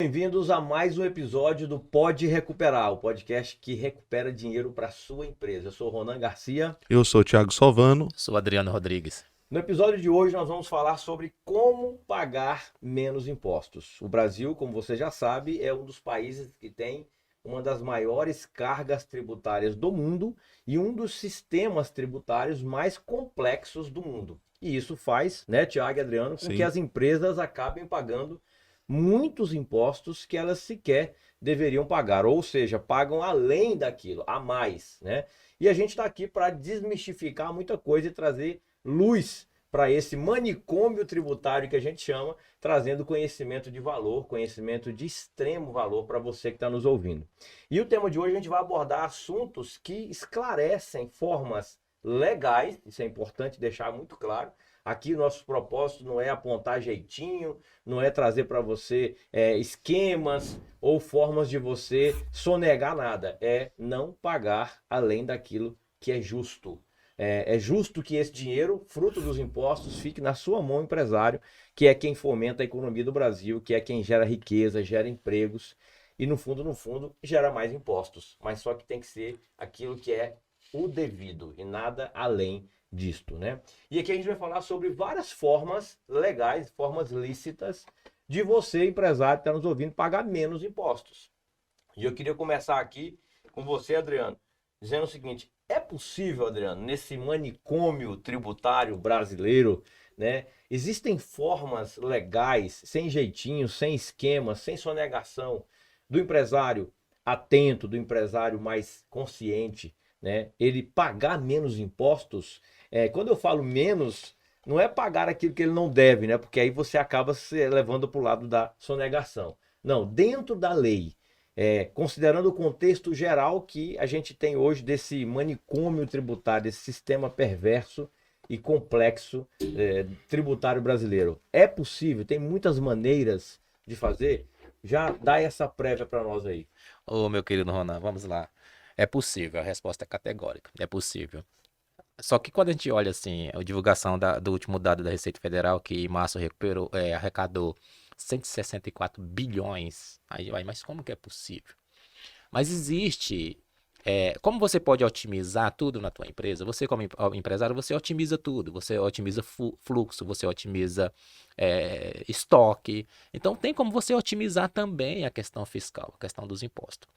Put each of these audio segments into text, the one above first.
Bem-vindos a mais um episódio do Pode Recuperar, o podcast que recupera dinheiro para sua empresa. Eu sou Ronan Garcia. Eu sou o Thiago Salvano. Sou Adriano Rodrigues. No episódio de hoje nós vamos falar sobre como pagar menos impostos. O Brasil, como você já sabe, é um dos países que tem uma das maiores cargas tributárias do mundo e um dos sistemas tributários mais complexos do mundo. E isso faz, né, Thiago e Adriano, com que as empresas acabem pagando muitos impostos que elas sequer deveriam pagar, ou seja, pagam além daquilo, a mais, né? E a gente está aqui para desmistificar muita coisa e trazer luz para esse manicômio tributário que a gente chama, trazendo conhecimento de valor, conhecimento de extremo valor para você que está nos ouvindo. E o tema de hoje a gente vai abordar assuntos que esclarecem formas legais, isso é importante deixar muito claro. Aqui nosso propósito não é apontar jeitinho, não é trazer para você esquemas ou formas de você sonegar nada, é não pagar além daquilo que é justo. É justo que esse dinheiro, fruto dos impostos, fique na sua mão, empresário, que é quem fomenta a economia do Brasil, que é quem gera riqueza, gera empregos e, no fundo, gera mais impostos. Mas só que tem que ser aquilo que é o devido e nada além disto, né? E aqui a gente vai falar sobre várias formas legais, formas lícitas de você, empresário que está nos ouvindo, pagar menos impostos. E eu queria começar aqui com você, Adriano, dizendo o seguinte: é possível, Adriano, nesse manicômio tributário brasileiro, né? Existem formas legais, sem jeitinho, sem esquema, sem sonegação, do empresário atento, do empresário mais consciente, né? Ele pagar menos impostos. Quando eu falo menos, não é pagar aquilo que ele não deve, né? Porque aí você acaba se levando para o lado da sonegação. Não, dentro da lei. Considerando o contexto geral que a gente tem hoje desse manicômio tributário, desse sistema perverso e complexo tributário brasileiro. É possível, tem muitas maneiras de fazer. Já dá essa prévia para nós aí. Ô, meu querido Ronan, vamos lá. É possível, a resposta é categórica. É possível. Só que quando a gente olha assim, a divulgação do último dado da Receita Federal, que em março arrecadou 164 bilhões, mas como que é possível? Mas existe, como você pode otimizar tudo na tua empresa? Você como empresário, você otimiza tudo, você otimiza fluxo, você otimiza estoque. Então tem como você otimizar também a questão fiscal, a questão dos impostos.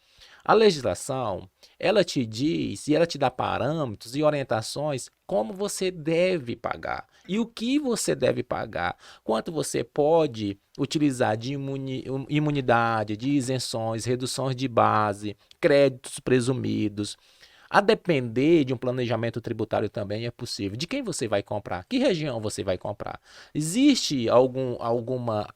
A legislação, ela te diz e ela te dá parâmetros e orientações como você deve pagar e o que você deve pagar, quanto você pode utilizar de imunidade, de isenções, reduções de base, créditos presumidos. A depender de um planejamento tributário também é possível. De quem você vai comprar? Que região você vai comprar? Existe alguma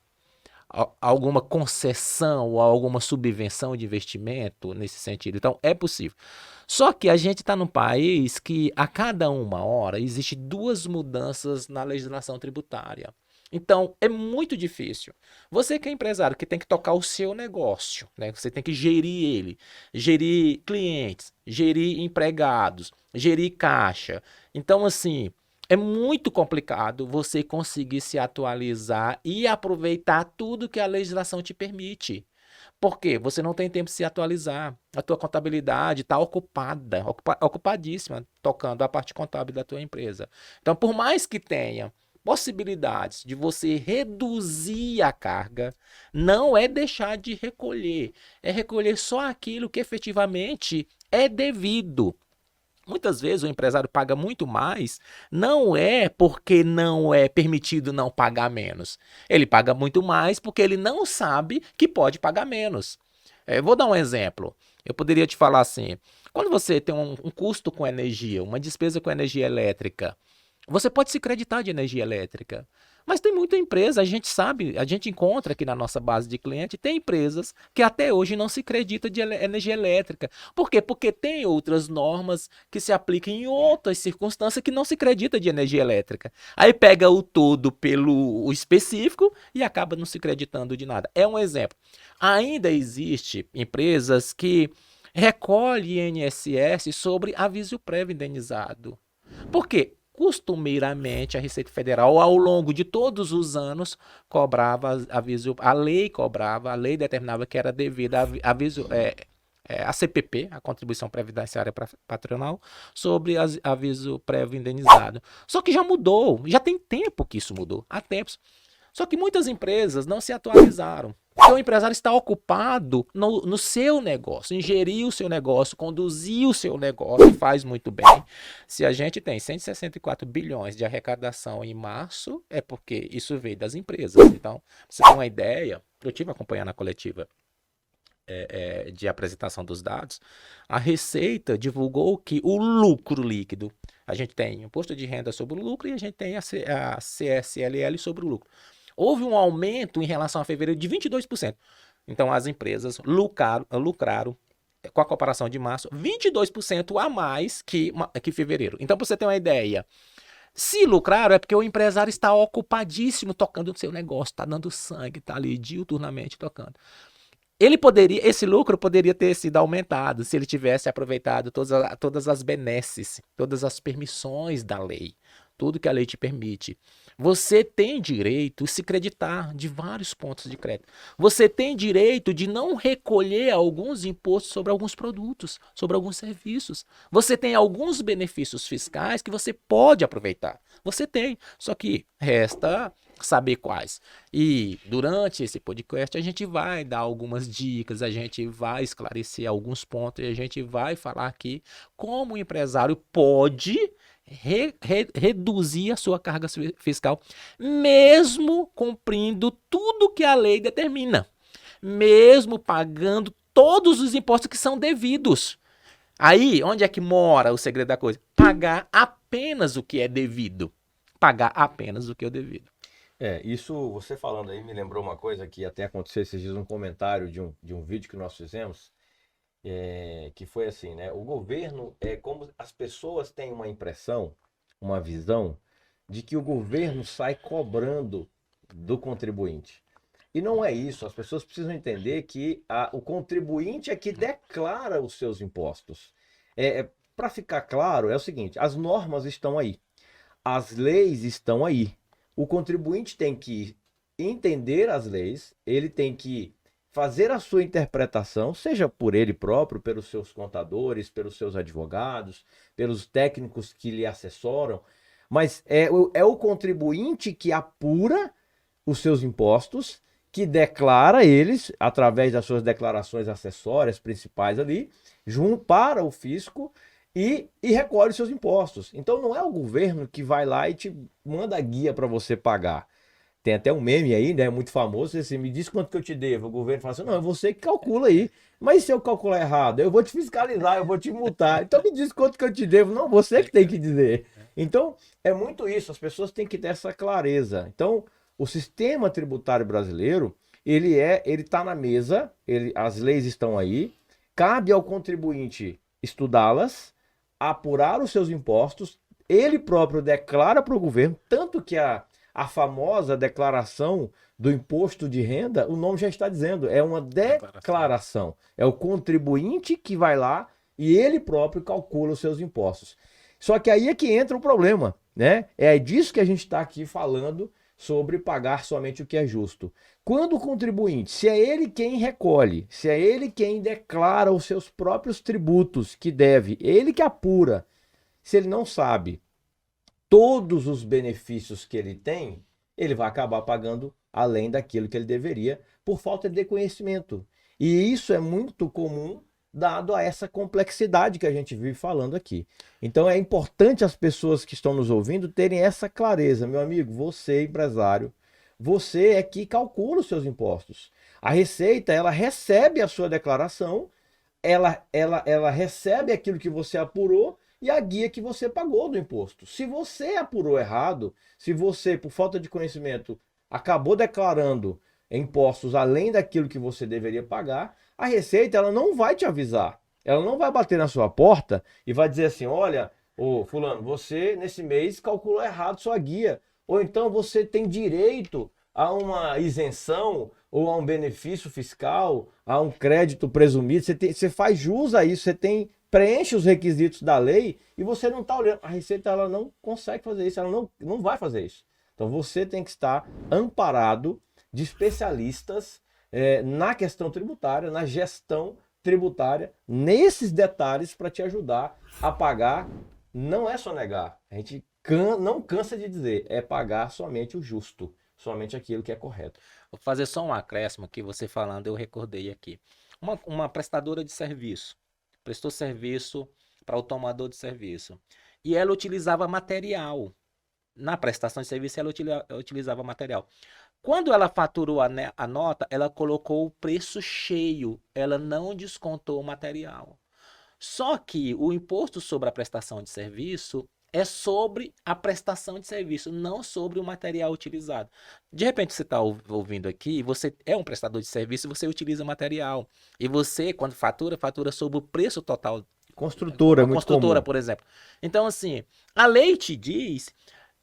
concessão ou alguma subvenção de investimento nesse sentido? Então, é possível. Só que a gente está num país que a cada uma hora existe duas mudanças na legislação tributária. Então, é muito difícil. Você que é empresário, que tem que tocar o seu negócio, né? Você tem que gerir ele, gerir clientes, gerir empregados, gerir caixa. Então, assim, é muito complicado você conseguir se atualizar e aproveitar tudo que a legislação te permite. Por quê? Você não tem tempo de se atualizar. A tua contabilidade está ocupadíssima, tocando a parte contábil da tua empresa. Então, por mais que tenha possibilidades de você reduzir a carga, não é deixar de recolher, é recolher só aquilo que efetivamente é devido. Muitas vezes o empresário paga muito mais, não é porque não é permitido não pagar menos. Ele paga muito mais porque ele não sabe que pode pagar menos. Vou dar um exemplo. Eu poderia te falar assim: quando você tem um custo com energia, uma despesa com energia elétrica, você pode se creditar de energia elétrica. Mas tem muita empresa, a gente sabe, a gente encontra aqui na nossa base de cliente, tem empresas que até hoje não se acredita de energia elétrica. Por quê? Porque tem outras normas que se aplicam em outras circunstâncias que não se acredita de energia elétrica. Aí pega o todo pelo específico e acaba não se acreditando de nada. É um exemplo. Ainda existe empresas que recolhem INSS sobre aviso prévio indenizado. Por quê? costumeiramente a Receita Federal, ao longo de todos os anos, cobrava a lei cobrava, a lei determinava que era devida a CPP, a Contribuição Previdenciária Patronal, sobre aviso prévio indenizado. Só que já mudou, já tem tempo que isso mudou, há tempos. Só que muitas empresas não se atualizaram. Porque o empresário está ocupado no seu negócio, em gerir o seu negócio, conduzir o seu negócio, e faz muito bem. Se a gente tem 164 bilhões de arrecadação em março, é porque isso veio das empresas. Então, você tem uma ideia, eu estive acompanhando a coletiva de apresentação dos dados, a Receita divulgou que o lucro líquido, a gente tem imposto de renda sobre o lucro e a gente tem a CSLL sobre o lucro. Houve um aumento em relação a fevereiro de 22%. Então, as empresas lucraram com a comparação de março, 22% a mais que fevereiro. Então, para você ter uma ideia, se lucraram é porque o empresário está ocupadíssimo tocando no seu negócio, está dando sangue, está ali diuturnamente tocando. Esse lucro poderia ter sido aumentado se ele tivesse aproveitado todas as benesses, todas as permissões da lei, tudo que a lei te permite. Você tem direito de se creditar de vários pontos de crédito. Você tem direito de não recolher alguns impostos sobre alguns produtos, sobre alguns serviços. Você tem alguns benefícios fiscais que você pode aproveitar. Você tem, só que resta saber quais. E durante esse podcast a gente vai dar algumas dicas, a gente vai esclarecer alguns pontos e a gente vai falar aqui como o empresário pode reduzir a sua carga fiscal, mesmo cumprindo tudo que a lei determina, mesmo pagando todos os impostos que são devidos. Aí, onde é que mora o segredo da coisa? Pagar apenas o que é devido. Pagar apenas o que é devido. Isso você falando aí me lembrou uma coisa que até aconteceu esses dias, um comentário de um vídeo que nós fizemos, que foi assim, né? O governo, como as pessoas têm uma impressão, uma visão, de que o governo sai cobrando do contribuinte. E não é isso, as pessoas precisam entender que o contribuinte é que declara os seus impostos. Para ficar claro, é o seguinte, as normas estão aí, as leis estão aí. O contribuinte tem que entender as leis, ele tem que fazer a sua interpretação, seja por ele próprio, pelos seus contadores, pelos seus advogados, pelos técnicos que lhe assessoram, mas é o contribuinte que apura os seus impostos, que declara eles, através das suas declarações acessórias principais ali, junto para o fisco, e recolhe os seus impostos. Então não é o governo que vai lá e te manda guia para você pagar. Tem até um meme aí, né, muito famoso, assim, me diz quanto que eu te devo. O governo fala assim, não, é você que calcula aí. Mas se eu calcular errado, eu vou te fiscalizar, eu vou te multar. Então me diz quanto que eu te devo. Não, você que tem que dizer. Então, é muito isso, as pessoas têm que ter essa clareza. Então, o sistema tributário brasileiro, ele está na mesa, as leis estão aí, cabe ao contribuinte estudá-las, apurar os seus impostos, ele próprio declara para o governo, tanto que a famosa declaração do imposto de renda, o nome já está dizendo, é uma declaração. É o contribuinte que vai lá e ele próprio calcula os seus impostos. Só que aí é que entra o problema, né? É disso que a gente está aqui falando, sobre pagar somente o que é justo. Quando o contribuinte, se é ele quem recolhe, se é ele quem declara os seus próprios tributos que deve, ele que apura, se ele não sabe todos os benefícios que ele tem, ele vai acabar pagando além daquilo que ele deveria por falta de conhecimento. E isso é muito comum dado a essa complexidade que a gente vive falando aqui. Então é importante as pessoas que estão nos ouvindo terem essa clareza. Meu amigo, você empresário, você é que calcula os seus impostos. A Receita, ela recebe a sua declaração, ela recebe aquilo que você apurou e a guia que você pagou do imposto. Se você apurou errado, se você, por falta de conhecimento, acabou declarando impostos além daquilo que você deveria pagar, a Receita, ela não vai te avisar. Ela não vai bater na sua porta e vai dizer assim, olha, ô fulano, você nesse mês calculou errado sua guia. Ou então você tem direito a uma isenção ou a um benefício fiscal, a um crédito presumido. Você faz jus a isso, você tem preenche os requisitos da lei e você não está olhando. A Receita ela não consegue fazer isso, ela não vai fazer isso. Então você tem que estar amparado de especialistas na questão tributária, na gestão tributária, nesses detalhes para te ajudar a pagar. Não é só negar, a gente não cansa de dizer, é pagar somente o justo, somente aquilo que é correto. Vou fazer só um acréscimo que você falando, eu recordei aqui. Uma prestadora de serviço, prestou serviço para o tomador de serviço, e ela utilizava material. Na prestação de serviço, ela utilizava material. Quando ela faturou a nota, ela colocou o preço cheio, ela não descontou o material. Só que o imposto sobre a prestação de serviço é sobre a prestação de serviço, não sobre o material utilizado. De repente você está ouvindo aqui, você é um prestador de serviço, você utiliza material. E você, quando fatura sobre o preço total. Construtora, a muito construtora, comum. por exemplo. Então, assim, a lei te diz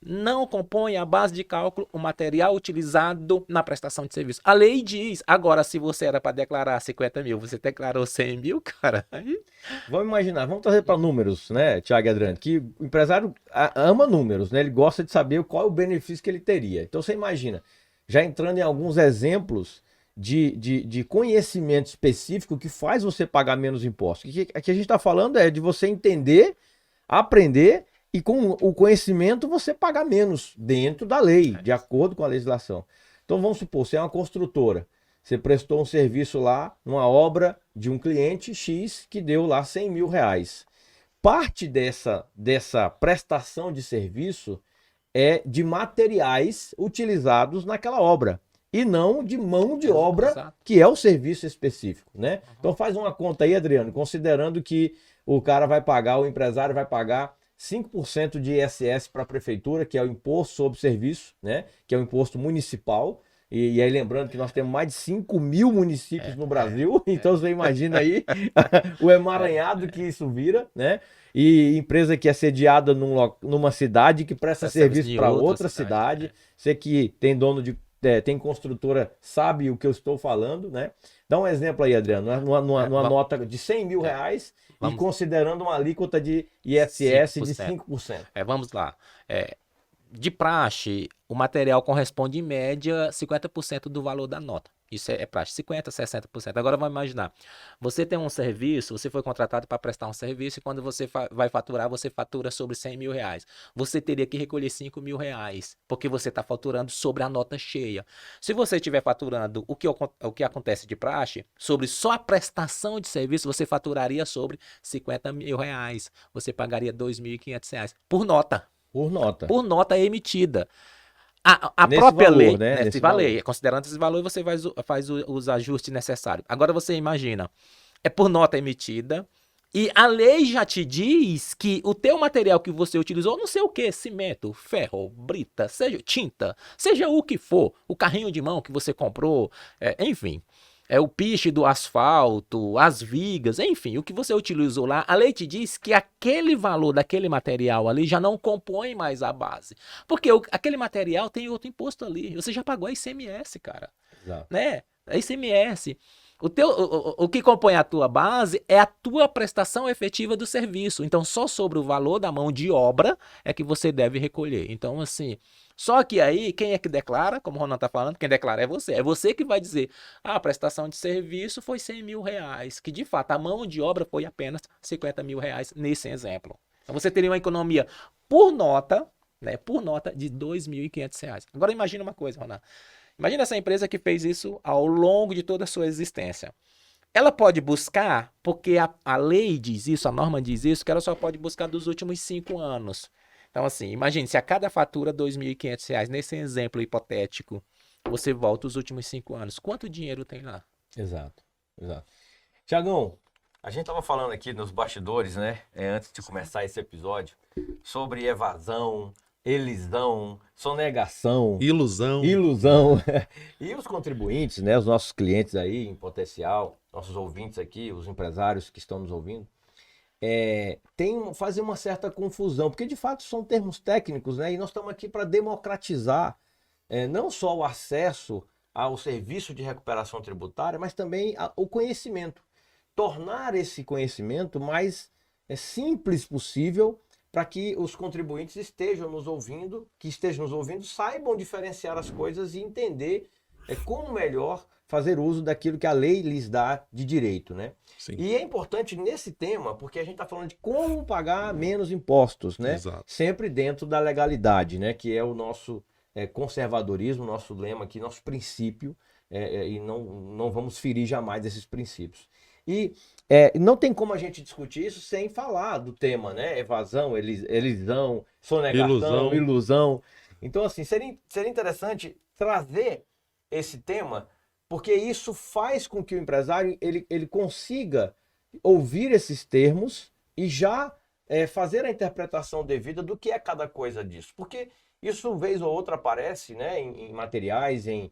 não compõe a base de cálculo o material utilizado na prestação de serviço. A lei diz. Agora, se você era para declarar 50 mil, você declarou 100 mil, cara. Aí... Vamos imaginar, vamos trazer para números, né, Thiago e Adriano, que o empresário ama números, né? Ele gosta de saber qual é o benefício que ele teria. Então você imagina, já entrando em alguns exemplos de conhecimento específico que faz você pagar menos impostos. Aqui a gente está falando de você entender, aprender e com o conhecimento você pagar menos dentro da lei, de acordo com a legislação. Então vamos supor, você é uma construtora, você prestou um serviço lá, numa obra de um cliente X que deu lá 100 mil reais. Parte dessa prestação de serviço é de materiais utilizados naquela obra e não de mão de obra, Exato. Que é o serviço específico, né? Então faz uma conta aí, Adriano, considerando que o cara vai pagar, o empresário vai pagar 5% de ISS para a prefeitura, que é o imposto sobre serviço, né? Que é o imposto municipal. E aí lembrando que nós temos mais de 5 mil municípios no Brasil, então você imagina aí o emaranhado que isso vira, né? E empresa que é sediada numa cidade que presta serviço para outra cidade. Você que tem tem construtora, sabe o que eu estou falando, né? Dá um exemplo aí, Adriano, numa nota de 100 mil reais e considerando uma alíquota de ISS 5%. De 5%. Vamos lá. De praxe, o material corresponde em média 50% do valor da nota. Isso é praxe, 50%, 60%. Agora vamos imaginar, você tem um serviço, você foi contratado para prestar um serviço e quando você vai faturar, você fatura sobre 100 mil reais. Você teria que recolher 5 mil reais, porque você está faturando sobre a nota cheia. Se você estiver faturando o que acontece de praxe, sobre só a prestação de serviço, você faturaria sobre 50 mil reais. Você pagaria R$ 2.500 por nota. Por nota emitida. A própria valor, lei, né? Nesse valor. Considerando esse valor, você faz os ajustes necessários. Agora você imagina, é por nota emitida e a lei já te diz que o teu material que você utilizou, não sei o que, cimento, ferro, brita, seja tinta, seja o que for, o carrinho de mão que você comprou, enfim... o piche do asfalto, as vigas, enfim, o que você utilizou lá, a lei te diz que aquele valor daquele material ali já não compõe mais a base. Porque aquele material tem outro imposto ali. Você já pagou a ICMS, cara. Exato. Né? A ICMS. O que compõe a tua base é a tua prestação efetiva do serviço. Então, só sobre o valor da mão de obra é que você deve recolher. Então, assim... Só que aí, quem é que declara? Como o Ronan está falando, quem declara é você. É você que vai dizer, a prestação de serviço foi 100 mil reais, que de fato a mão de obra foi apenas 50 mil reais nesse exemplo. Então você teria uma economia por nota, né, de R$ 2.500. Agora imagina uma coisa, Ronan. Imagina essa empresa que fez isso ao longo de toda a sua existência. Ela pode buscar, porque a lei diz isso, a norma diz isso, que ela só pode buscar dos últimos 5 anos. Então, assim, imagine, se a cada fatura R$ 2.500, nesse exemplo hipotético, você volta os últimos 5 anos, quanto dinheiro tem lá? Exato. Tiagão, a gente estava falando aqui nos bastidores, né, antes de começar esse episódio, sobre evasão, elisão, sonegação, ilusão. E os contribuintes, né, os nossos clientes aí em potencial, nossos ouvintes aqui, os empresários que estão nos ouvindo, fazem uma certa confusão, porque de fato são termos técnicos, né? E nós estamos aqui para democratizar não só o acesso ao serviço de recuperação tributária, mas também o conhecimento. tornar esse conhecimento mais simples possível para que os contribuintes estejam nos ouvindo, saibam diferenciar as coisas e entender como melhor fazer uso daquilo que a lei lhes dá de direito, né? Sim. E é importante nesse tema, porque a gente está falando de como pagar menos impostos, né? Exato. Sempre dentro da legalidade, né? Que é o nosso conservadorismo, nosso lema aqui, nosso princípio, e não vamos ferir jamais esses princípios. E não tem como a gente discutir isso sem falar do tema, né? Evasão, elisão, sonegação, ilusão. Então, assim, seria interessante trazer esse tema, porque isso faz com que o empresário ele consiga ouvir esses termos e já fazer a interpretação devida do que é cada coisa disso. Porque isso, vez ou outra, aparece, né, em materiais, em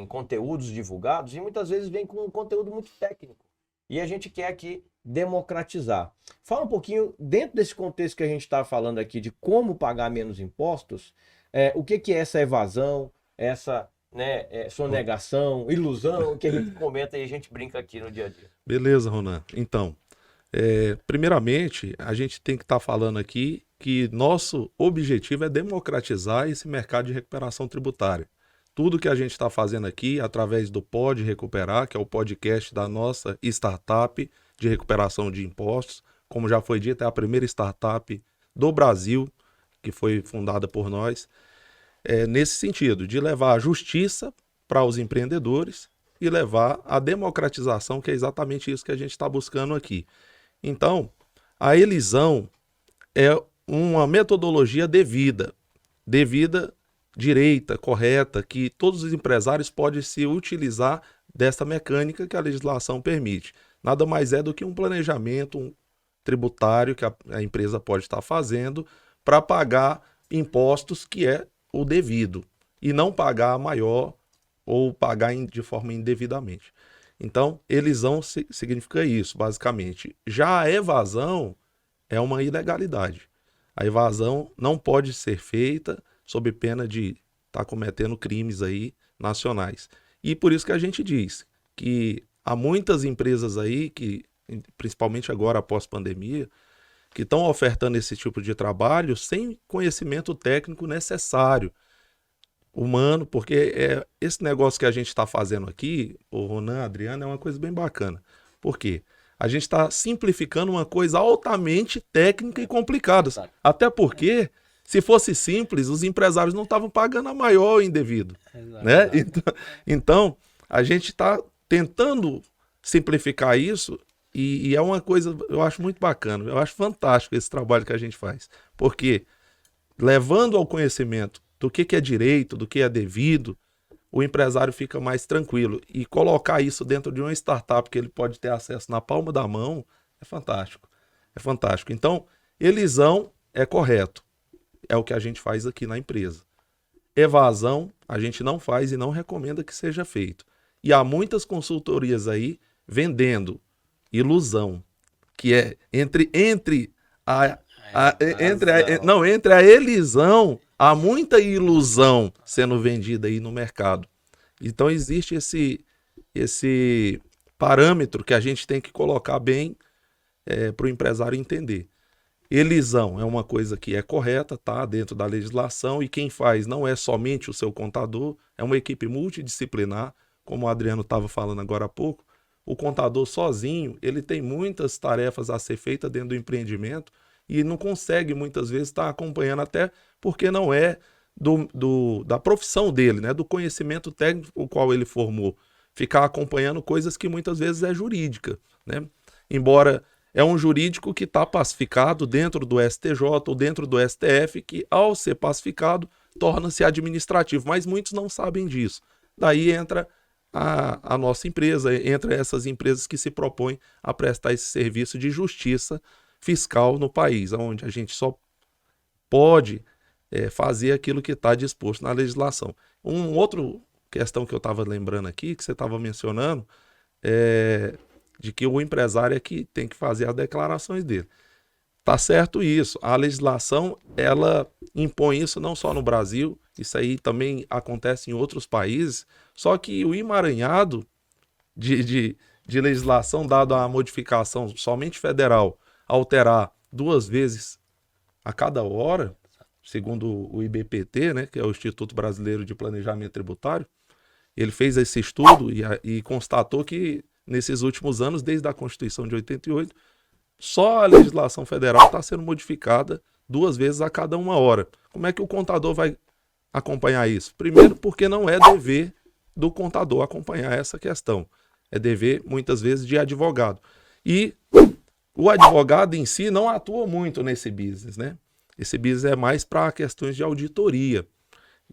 conteúdos divulgados, e muitas vezes vem com um conteúdo muito técnico. E a gente quer aqui democratizar. Fala um pouquinho, dentro desse contexto que a gente está falando aqui, de como pagar menos impostos, o que é essa evasão, essa sonegação, ilusão, que a gente comenta e a gente brinca aqui no dia a dia. Beleza, Ronan. Então, primeiramente, a gente tem que estar falando aqui que nosso objetivo é democratizar esse mercado de recuperação tributária. Tudo que a gente está fazendo aqui, através do Pode Recuperar, que é o podcast da nossa startup de recuperação de impostos, como já foi dito, é a primeira startup do Brasil que foi fundada por nós, nesse sentido, de levar a justiça para os empreendedores e levar a democratização, que é exatamente isso que a gente está buscando aqui. Então, a elisão é uma metodologia devida, direita, correta, que todos os empresários podem se utilizar dessa mecânica que a legislação permite. Nada mais é do que um planejamento tributário que a empresa pode estar fazendo para pagar impostos que é o devido e não pagar maior ou pagar de forma indevidamente. Então, elisão significa isso, basicamente. Já a evasão é uma ilegalidade. A evasão não pode ser feita sob pena de estar cometendo crimes aí nacionais. E por isso que a gente diz que há muitas empresas aí, que, principalmente agora após pandemia, que estão ofertando esse tipo de trabalho sem conhecimento técnico necessário, humano, porque esse negócio que a gente está fazendo aqui, o Ronan, Adriano, é uma coisa bem bacana. Por quê? A gente está simplificando uma coisa altamente técnica e complicada. Até porque, se fosse simples, os empresários não estavam pagando a maior indevido. Né? Então, a gente está tentando simplificar isso e é uma coisa, eu acho muito bacana, eu acho fantástico esse trabalho que a gente faz. Porque, levando ao conhecimento do que é direito, do que é devido, o empresário fica mais tranquilo. E colocar isso dentro de uma startup que ele pode ter acesso na palma da mão é fantástico. É fantástico. Então, elisão é correto. É o que a gente faz aqui na empresa. Evasão a gente não faz e não recomenda que seja feito. E há muitas consultorias aí vendendo ilusão, que é entre a elisão, há muita ilusão sendo vendida aí no mercado. Então existe esse parâmetro que a gente tem que colocar bem para o empresário entender. Elisão é uma coisa que é correta, tá dentro da legislação, e quem faz não é somente o seu contador, é uma equipe multidisciplinar, como o Adriano estava falando agora há pouco. O contador sozinho, ele tem muitas tarefas a ser feitas dentro do empreendimento e não consegue muitas vezes estar acompanhando, até porque não é da profissão dele, né? Do conhecimento técnico o qual ele formou. Ficar acompanhando coisas que muitas vezes é jurídica, né? Embora é um jurídico que está pacificado dentro do STJ ou dentro do STF, que ao ser pacificado torna-se administrativo, mas muitos não sabem disso. Daí entra a nossa empresa, entra essas empresas que se propõem a prestar esse serviço de justiça fiscal no país, onde a gente só pode fazer aquilo que está disposto na legislação. Outra questão que eu estava lembrando aqui, que você estava mencionando, de que o empresário é que tem que fazer as declarações dele. Tá certo isso. A legislação, ela impõe isso não só no Brasil, isso aí também acontece em outros países, só que o emaranhado de de legislação, dado a modificação somente federal, alterar 2 vezes a cada hora, segundo o IBPT, né, que é o Instituto Brasileiro de Planejamento Tributário, ele fez esse estudo e constatou que nesses últimos anos, desde a Constituição de 88, só a legislação federal está sendo modificada 2 vezes a cada 1 hora. Como é que o contador vai acompanhar isso? Primeiro, porque não é dever do contador acompanhar essa questão. É dever, muitas vezes, de advogado. E o advogado em si não atua muito nesse business, né? Esse business é mais para questões de auditoria,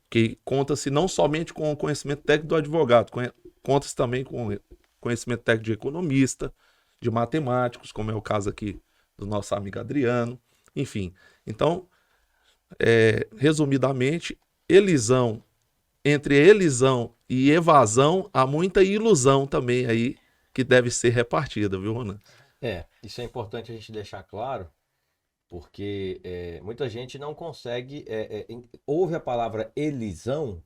que conta-se não somente com o conhecimento técnico do advogado, conta-se também com o conhecimento técnico de economista, de matemáticos, como é o caso aqui do nosso amigo Adriano, enfim. Então, resumidamente, entre elisão e evasão, há muita ilusão também aí que deve ser repartida, viu, Ronan? Isso é importante a gente deixar claro, porque muita gente não consegue, ouve a palavra elisão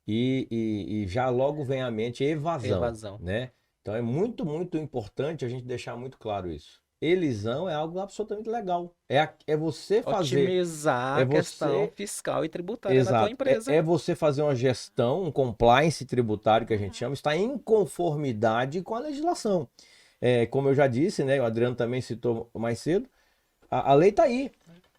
e já logo vem à mente evasão, né? Então é muito, muito importante a gente deixar muito claro isso. Elisão é algo absolutamente legal. É você fazer... Otimizar a questão fiscal e tributária da tua empresa. É você fazer uma gestão, um compliance tributário que a gente chama, está em conformidade com a legislação. Como eu já disse, né? O Adriano também citou mais cedo, a lei está aí,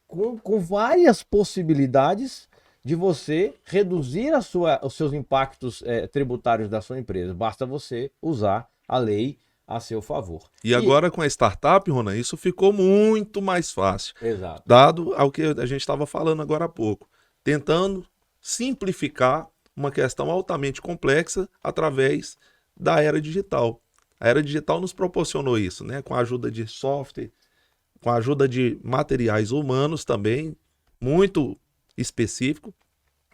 com várias possibilidades de você reduzir os seus impactos tributários da sua empresa. Basta você usar a lei a seu favor. E agora com a startup, Ronan, isso ficou muito mais fácil. Exato. Dado ao que a gente estava falando agora há pouco. Tentando simplificar uma questão altamente complexa através da era digital. A era digital nos proporcionou isso, né? Com a ajuda de software, com a ajuda de materiais humanos também, muito específico,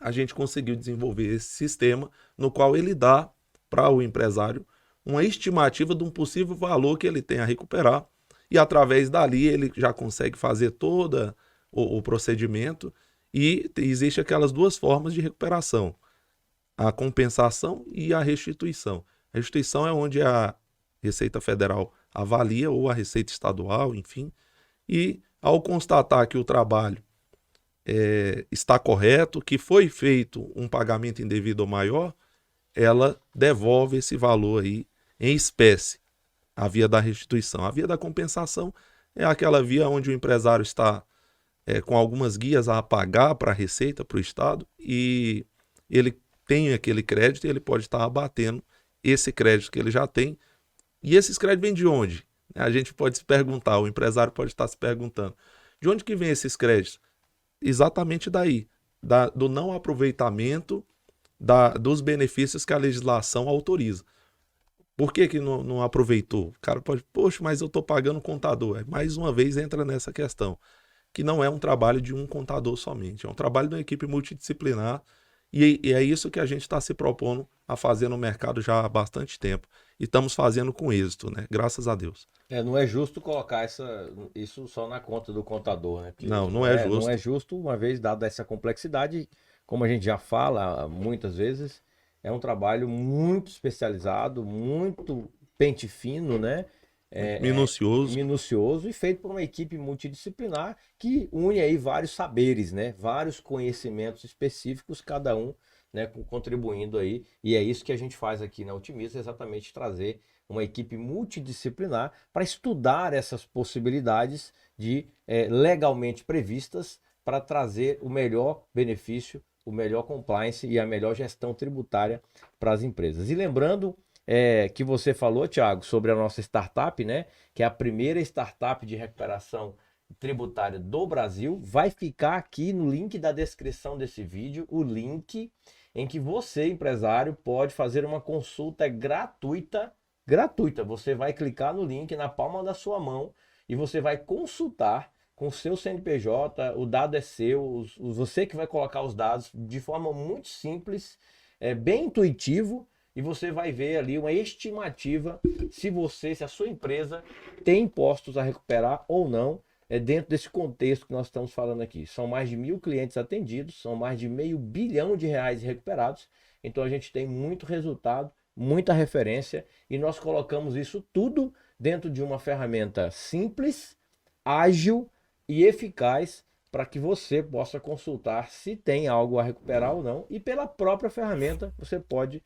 a gente conseguiu desenvolver esse sistema no qual ele dá para o empresário uma estimativa de um possível valor que ele tem a recuperar e através dali ele já consegue fazer todo o procedimento e existe aquelas 2 formas de recuperação, a compensação e a restituição. A restituição é onde a Receita Federal avalia ou a Receita Estadual, enfim, e ao constatar que o trabalho está correto, que foi feito um pagamento indevido ou maior, ela devolve esse valor aí em espécie, a via da restituição. A via da compensação é aquela via onde o empresário está com algumas guias a pagar para a Receita, para o Estado, e ele tem aquele crédito e ele pode estar abatendo esse crédito que ele já tem. E esses créditos vêm de onde? A gente pode se perguntar, o empresário pode estar se perguntando, de onde que vem esses créditos? Exatamente daí, do não aproveitamento dos benefícios que a legislação autoriza. Por que não aproveitou? O cara pode, poxa, mas eu estou pagando contador. Mais uma vez entra nessa questão, que não é um trabalho de um contador somente, é um trabalho de uma equipe multidisciplinar e é isso que a gente está se propondo a fazer no mercado já há bastante tempo. E estamos fazendo com êxito, né? Graças a Deus. Não é justo colocar isso só na conta do contador, né? Porque não é justo. Não é justo, uma vez dada essa complexidade, como a gente já fala muitas vezes, é um trabalho muito especializado, muito pente fino, né? Minucioso e feito por uma equipe multidisciplinar que une aí vários saberes, né? Vários conhecimentos específicos, cada um, né, contribuindo aí. E é isso que a gente faz aqui na Otimista, exatamente trazer uma equipe multidisciplinar para estudar essas possibilidades legalmente previstas para trazer o melhor benefício, o melhor compliance e a melhor gestão tributária para as empresas. E lembrando que você falou, Thiago, sobre a nossa startup, né? Que é a primeira startup de recuperação tributária do Brasil. Vai ficar aqui no link da descrição desse vídeo, o link em que você, empresário, pode fazer uma consulta gratuita. Você vai clicar no link na palma da sua mão e você vai consultar com o seu CNPJ, o dado é seu, você que vai colocar os dados de forma muito simples, bem intuitivo, e você vai ver ali uma estimativa se a sua empresa tem impostos a recuperar ou não, dentro desse contexto que nós estamos falando aqui. São mais de 1.000 clientes atendidos, são mais de R$500 bilhão recuperados, então a gente tem muito resultado muita referência e nós colocamos isso tudo dentro de uma ferramenta simples, ágil e eficaz para que você possa consultar se tem algo a recuperar ou não. E pela própria ferramenta você pode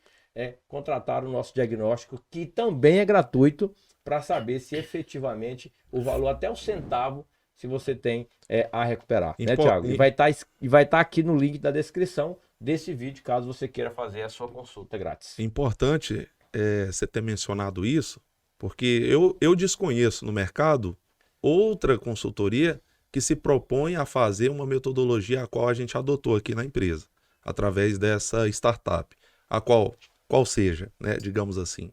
contratar o nosso diagnóstico, que também é gratuito, para saber se efetivamente o valor até o centavo se você tem a recuperar, né, Thiago? E vai estar aqui no link da descrição desse vídeo, caso você queira fazer a sua consulta grátis. Importante você ter mencionado isso, porque eu desconheço no mercado outra consultoria que se propõe a fazer uma metodologia a qual a gente adotou aqui na empresa, através dessa startup, a qual seja, né, digamos assim.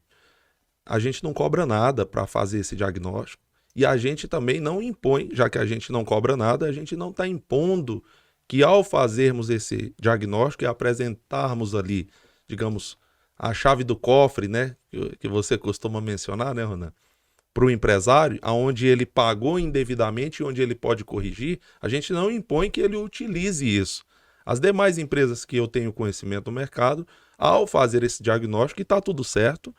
A gente não cobra nada para fazer esse diagnóstico e a gente também não impõe, já que a gente não cobra nada, a gente não está impondo que ao fazermos esse diagnóstico e apresentarmos ali, digamos, a chave do cofre, né, que você costuma mencionar, né, Ronan, para o empresário, aonde ele pagou indevidamente e onde ele pode corrigir, a gente não impõe que ele utilize isso. As demais empresas que eu tenho conhecimento no mercado, ao fazer esse diagnóstico, e está tudo certo,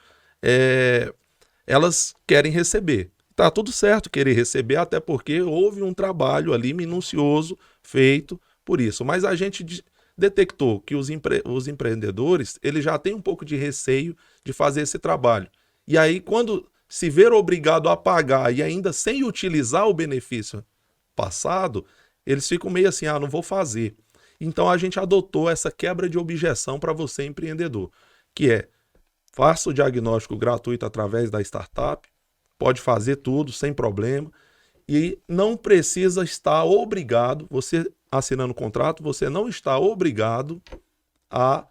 elas querem receber. Está tudo certo querer receber, até porque houve um trabalho ali minucioso feito por isso. Mas a gente detectou que os empreendedores, eles já têm um pouco de receio de fazer esse trabalho. E aí, quando se ver obrigado a pagar e ainda sem utilizar o benefício passado, eles ficam meio assim, não vou fazer. Então a gente adotou essa quebra de objeção para você, empreendedor, que é: faça o diagnóstico gratuito através da startup, pode fazer tudo sem problema e não precisa estar obrigado, você assinando o contrato, você não está obrigado a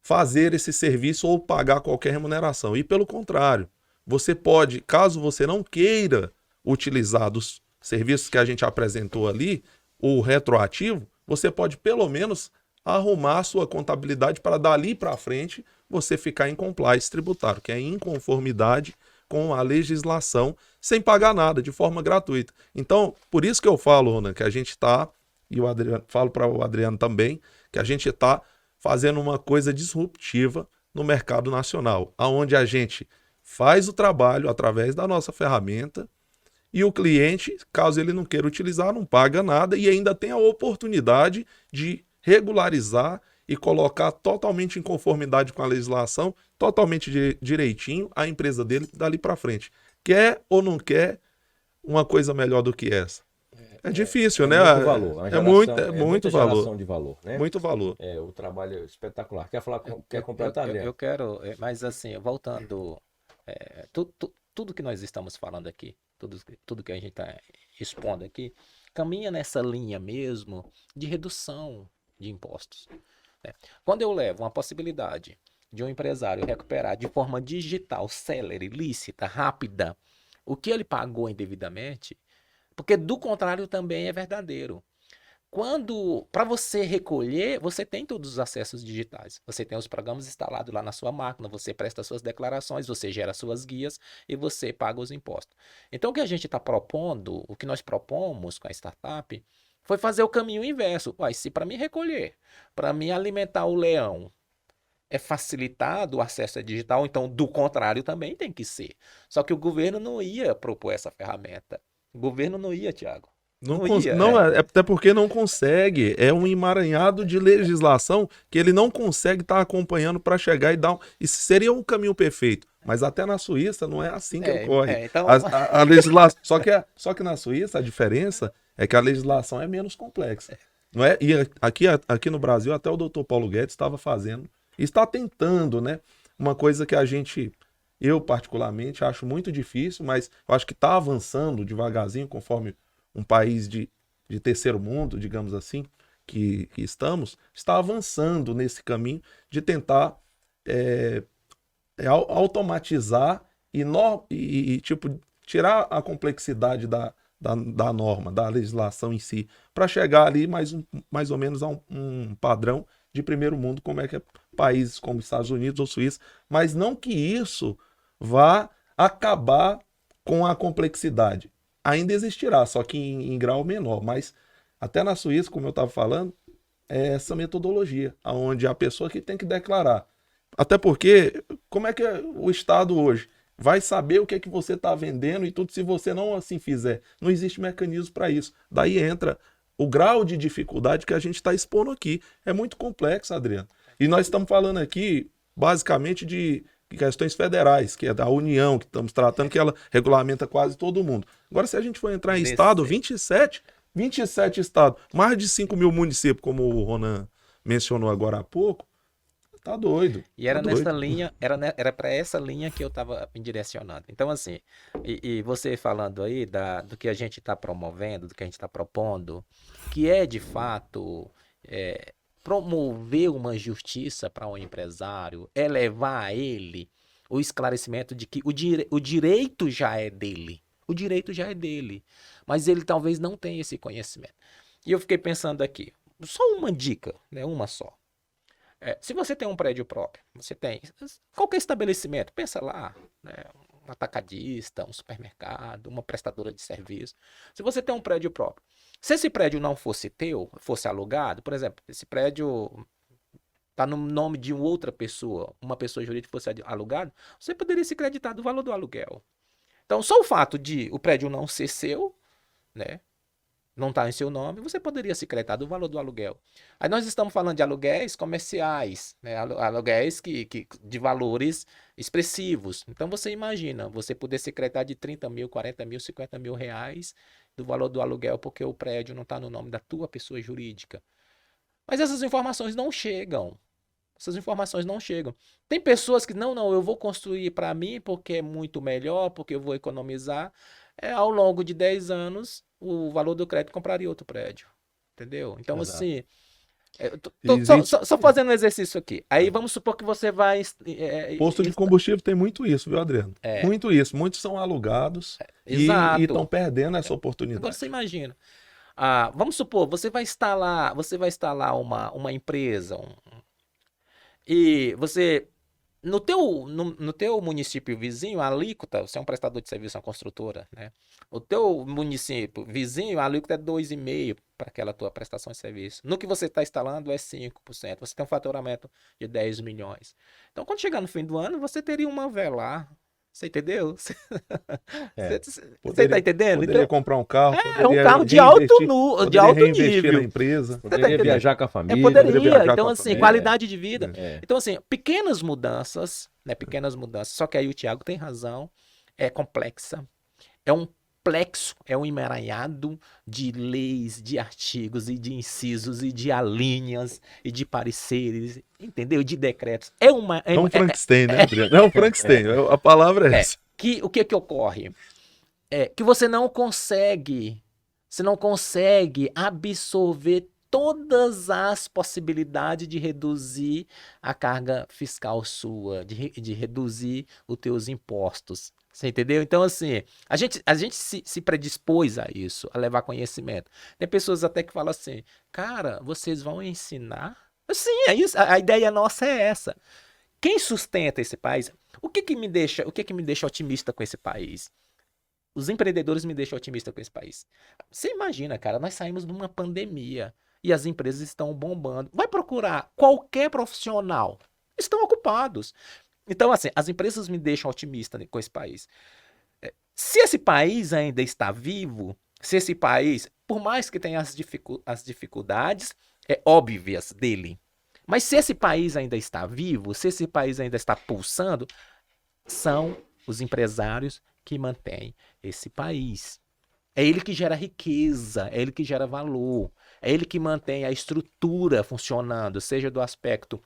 fazer esse serviço ou pagar qualquer remuneração. E pelo contrário, você pode, caso você não queira utilizar dos serviços que a gente apresentou ali, o retroativo, você pode pelo menos arrumar a sua contabilidade para dali para frente você ficar em compliance tributário, que é em conformidade com a legislação, sem pagar nada, de forma gratuita. Então, por isso que eu falo, Ronan, que a gente está, e o Adriano, falo para o Adriano também, que a gente está fazendo uma coisa disruptiva no mercado nacional, onde a gente faz o trabalho através da nossa ferramenta e o cliente, caso ele não queira utilizar, não paga nada e ainda tem a oportunidade de regularizar e colocar totalmente em conformidade com a legislação, totalmente direitinho, a empresa dele dali para frente. Quer ou não quer uma coisa melhor do que essa? É difícil, né? Muito valor. Muito valor. Geração de valor, né? Muito valor. O trabalho é espetacular. Quer completar, Adriano? Eu quero, mas assim, voltando, tudo que nós estamos falando aqui, tudo que a gente está expondo aqui, caminha nessa linha mesmo de redução de impostos. Né? Quando eu levo uma possibilidade de um empresário recuperar de forma digital, célere, lícita, rápida, o que ele pagou indevidamente, porque do contrário também é verdadeiro. Para você recolher, você tem todos os acessos digitais. Você tem os programas instalados lá na sua máquina, você presta suas declarações, você gera suas guias e você paga os impostos. Então o que a gente está propondo, o que nós propomos com a startup, foi fazer o caminho inverso. Se para mim recolher, para mim alimentar o leão, é facilitado o acesso digital, então do contrário também tem que ser. Só que o governo não ia propor essa ferramenta. O governo não ia, Thiago. Até porque não consegue. É um emaranhado de legislação que ele não consegue estar acompanhando para chegar e dar. Isso seria um caminho perfeito. Mas até na Suíça não é assim que ocorre. Então... A legislação. Só que na Suíça a diferença é que a legislação é menos complexa. Não é? E aqui no Brasil, até o doutor Paulo Guedes estava fazendo, está tentando, né? Uma coisa que eu particularmente acho muito difícil, mas eu acho que está avançando devagarzinho, conforme um país de terceiro mundo, digamos assim, que está avançando nesse caminho de tentar automatizar e tipo, tirar a complexidade da norma, da legislação em si, para chegar ali mais ou menos a um padrão de primeiro mundo, como é que é países como Estados Unidos ou Suíça, mas não que isso vá acabar com a complexidade. Ainda existirá, só que em grau menor, mas até na Suíça, como eu estava falando, é essa metodologia, onde a pessoa que tem que declarar Até porque, como é que o Estado hoje vai saber o que é que você está vendendo e tudo se você não assim fizer? Não existe mecanismo para isso. Daí entra o grau de dificuldade que a gente está expondo aqui. É muito complexo, Adriano. E nós estamos falando aqui, basicamente, de questões federais, que é da União, que estamos tratando, que ela regulamenta quase todo mundo. Agora, se a gente for entrar em estado, 27 estados, mais de 5 mil municípios, como o Ronan mencionou agora há pouco, tá doido. E era tá nessa doido. linha, era para essa linha que eu estava me direcionando. Então, assim, e você falando aí do que a gente está promovendo, do que a gente está propondo, que é de fato promover uma justiça para um empresário, é levar a ele o esclarecimento de que o direito já é dele. O direito já é dele. Mas ele talvez não tenha esse conhecimento. E eu fiquei pensando aqui, só uma dica, né? Uma só. Se você tem um prédio próprio, você tem qualquer estabelecimento, pensa lá, né, um atacadista, um supermercado, uma prestadora de serviço. Se você tem um prédio próprio, se esse prédio não fosse teu, fosse alugado, por exemplo, esse prédio está no nome de uma outra pessoa, uma pessoa jurídica fosse alugado, você poderia se creditar do valor do aluguel. Então, só o fato de o prédio não ser seu, né? Não está em seu nome, você poderia se creditar do valor do aluguel. Aí nós estamos falando de aluguéis comerciais, né? Aluguéis de valores expressivos. Então você imagina, você poder se creditar de 30 mil, 40 mil, 50 mil reais do valor do aluguel porque o prédio não está no nome da tua pessoa jurídica. Mas essas informações não chegam. Essas informações não chegam. Tem pessoas que, não, eu vou construir para mim porque é muito melhor, porque eu vou economizar. Ao longo de 10 anos, o valor do crédito compraria outro prédio. Entendeu? Então, Exato. assim, Existe- só fazendo um exercício aqui. Aí vamos supor que você vai. Posto de combustível tem muito isso, viu, Adriano? É. Muito isso. Muitos são alugados e Exato. estão perdendo essa Agora oportunidade. você imagina. Vamos supor, você vai instalar uma empresa, e você, no teu município vizinho, a alíquota, você é um prestador de serviço, uma construtora, né? O teu município vizinho, a alíquota é 2,5% para aquela tua prestação de serviço. No que você está instalando é 5%. Você tem um faturamento de 10 milhões. Então, quando chegar no fim do ano, você teria uma velar. Você entendeu? Você está entendendo? Poderia comprar um carro, É um carro de alto nível. na empresa. Poderia entendendo? viajar com a família. Poderia. viajar Então, com a assim, família. qualidade de vida. É. Então, assim, pequenas mudanças, né? Pequenas mudanças. Só que aí o Thiago tem razão. É complexa. É um plexo, é um emaranhado de leis, de artigos e de incisos e de alíneas e de pareceres, entendeu? De decretos. É um Frankenstein, né, Adriano? É um Frankenstein. A palavra é essa. O que ocorre? Que você não consegue absorver todas as possibilidades de reduzir a carga fiscal sua, de reduzir os teus impostos. Você entendeu? Então, assim, a gente se predispôs a isso, a levar conhecimento. Tem pessoas até que falam assim, cara, vocês vão ensinar? Sim, é isso. A ideia nossa é essa. Quem sustenta esse país? O que me deixa otimista com esse país? Os empreendedores me deixam otimista com esse país. Você imagina, cara, nós saímos de uma pandemia e as empresas estão bombando. Vai procurar qualquer profissional. Estão ocupados. Então, assim, as empresas me deixam otimista com esse país. Se esse país ainda está vivo, se esse país, por mais que tenha as dificuldades óbvias dele, mas se esse país ainda está vivo, se esse país ainda está pulsando, são os empresários que mantêm esse país. É ele que gera riqueza, é ele que gera valor, é ele que mantém a estrutura funcionando, seja do aspecto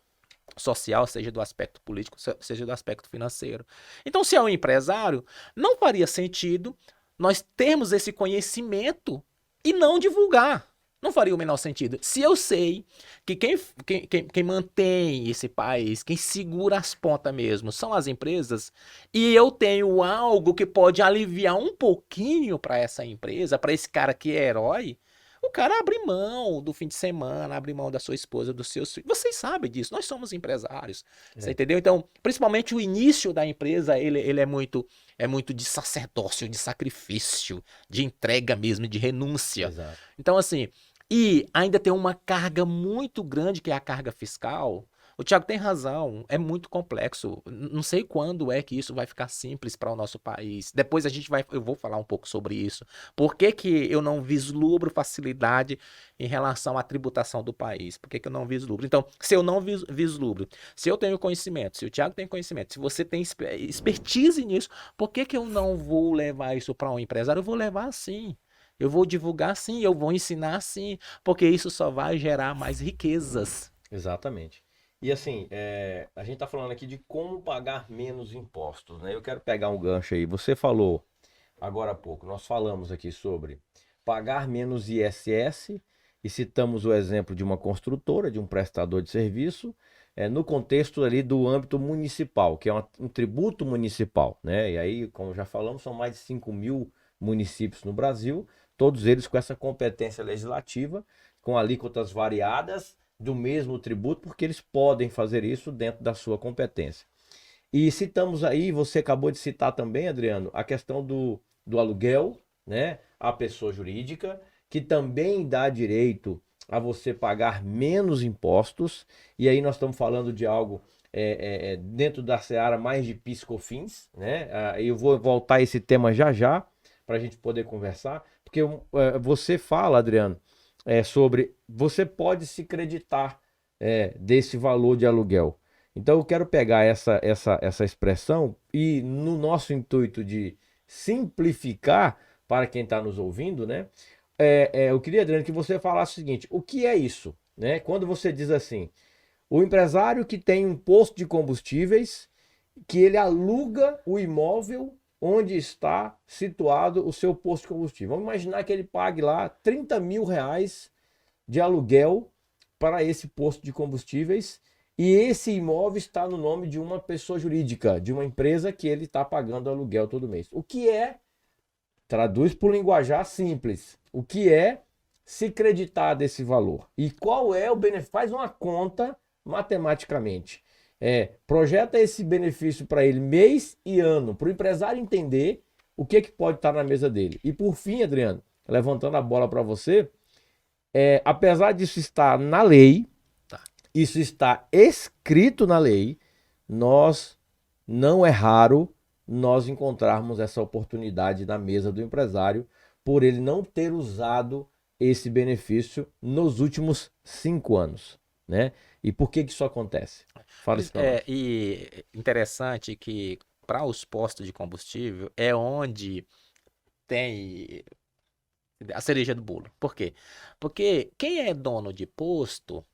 social, seja do aspecto político, seja do aspecto financeiro. Então, se é um empresário, não faria sentido nós termos esse conhecimento e não divulgar. Não faria o menor sentido. Se eu sei que quem mantém esse país, quem segura as pontas mesmo, são as empresas, e eu tenho algo que pode aliviar um pouquinho para essa empresa, para esse cara que é herói, o cara abre mão do fim de semana, abre mão da sua esposa, dos seus filhos. Vocês sabem disso, nós somos empresários. Você entendeu? Então, principalmente o início da empresa, ele é muito de sacerdócio, de sacrifício, de entrega mesmo, de renúncia. Exato. Então, assim, e ainda tem uma carga muito grande, que é a carga fiscal, O Thiago tem razão, é muito complexo. Não sei quando é que isso vai ficar simples para o nosso país. Depois eu vou falar um pouco sobre isso. Por que que eu não vislumbro facilidade em relação à tributação do país? Por que que eu não vislumbro? Então, se eu não vislumbro, se eu tenho conhecimento, se o Thiago tem conhecimento, se você tem expertise nisso, por que que eu não vou levar isso para um empresário? Eu vou levar sim. Eu vou divulgar sim, eu vou ensinar sim, porque isso só vai gerar mais riquezas. Exatamente. E assim, a gente está falando aqui de como pagar menos impostos, né? Eu quero pegar um gancho aí. Você falou agora há pouco, nós falamos aqui sobre pagar menos ISS e citamos o exemplo de uma construtora, de um prestador de serviço, no contexto ali do âmbito municipal, que é um tributo municipal, né? E aí, como já falamos, são mais de 5.000 municípios no Brasil, todos eles com essa competência legislativa, com alíquotas variadas do mesmo tributo, porque eles podem fazer isso dentro da sua competência. E citamos aí, você acabou de citar também, Adriano, a questão do aluguel, né? A pessoa jurídica, que também dá direito a você pagar menos impostos. E aí nós estamos falando de algo dentro da seara mais de PIS/COFINS, né? Eu vou voltar a esse tema já já, para a gente poder conversar, porque você fala, Adriano, sobre você pode se creditar desse valor de aluguel. Então eu quero pegar essa expressão e no nosso intuito de simplificar para quem está nos ouvindo, né? Eu queria, Adriano, que você falasse o seguinte: o que é isso, né? Quando você diz assim, o empresário que tem um posto de combustíveis, que ele aluga o imóvel onde está situado o seu posto de combustível. Vamos imaginar que ele pague lá 30 mil reais de aluguel para esse posto de combustíveis e esse imóvel está no nome de uma pessoa jurídica, de uma empresa que ele está pagando aluguel todo mês. O que é, traduz por linguajar simples, o que é se creditar desse valor? E qual é o benefício? Faz uma conta matematicamente. Projeta esse benefício para ele mês e ano, para o empresário entender o que pode estar na mesa dele. E por fim, Adriano, levantando a bola para você, apesar disso estar na lei, isso está escrito na lei, não é raro nós encontrarmos essa oportunidade na mesa do empresário por ele não ter usado esse benefício nos últimos 5 anos, né? E por que isso acontece? Fala isso pra nós. E interessante que para os postos de combustível é onde tem a cereja do bolo. Por quê? Porque quem é dono de posto,